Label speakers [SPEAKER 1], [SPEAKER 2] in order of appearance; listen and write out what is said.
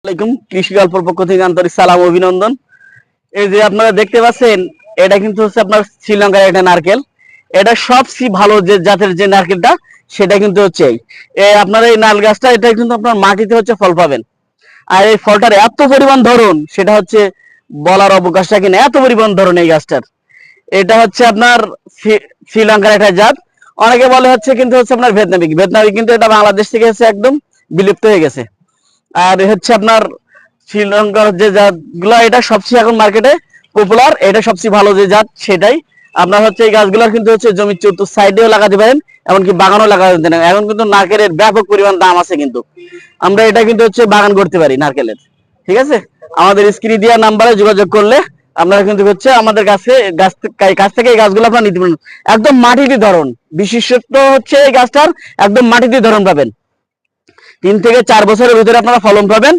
[SPEAKER 1] আসসালামাইকুম কৃষি গল্পের পক্ষ থেকে আন্তরিক সালাম অভিনন্দন। এই যে আপনারা দেখতে পাচ্ছেন, এটা কিন্তু হচ্ছে আপনার শ্রীলঙ্কার একটা নারকেল। এটা সবচেয়ে ভালো যে জাতের যে নারকেলটা, সেটা কিন্তু হচ্ছে আপনার এই নারকেল গাছটা, এটা কিন্তু আপনার মাটিতে হচ্ছে ফল পাবেন। আর এই ফলটার এত পরিমাণ ধরন, সেটা হচ্ছে বলার অবকাশ রাখে না, এত পরিমাণ ধরন এই গাছটার। এটা হচ্ছে আপনার শ্রীলঙ্কার একটা জাত। অনেকে বলে হচ্ছে কিন্তু হচ্ছে আপনার ভিয়েতনামি, কিন্তু এটা বাংলাদেশ থেকে হচ্ছে একদম বিলুপ্ত হয়ে গেছে। আর হচ্ছে আপনার শ্রীলঙ্কার যে জাতগুলো, এটা সবচেয়ে এখন মার্কেটে পপুলার, এটা সবচেয়ে ভালো যে জাত সেটাই। আপনার হচ্ছে এই গাছগুলো কিন্তু হচ্ছে জমির চতুর্থ সাইডেও লাগাতে পারেন, এমনকি বাগানও লাগাতে পারেন। এখন কিন্তু নারকেলের ব্যাপক পরিমাণ দাম আছে, কিন্তু আমরা এটা কিন্তু হচ্ছে বাগান করতে পারি নারকেলের। ঠিক আছে, আমাদের স্ক্রিনে দেওয়া নাম্বারে যোগাযোগ করলে আপনারা কিন্তু হচ্ছে আমাদের কাছ থেকে এই গাছগুলো আপনারা নিতে পারেন। একদম মাটিতে ধরন, বিশেষত্ব হচ্ছে এই গাছটার একদম মাটিতে ধরন পাবেন। 3 থেকে 4 বছরের ভিতরে আপনারা ফলন পাবেন।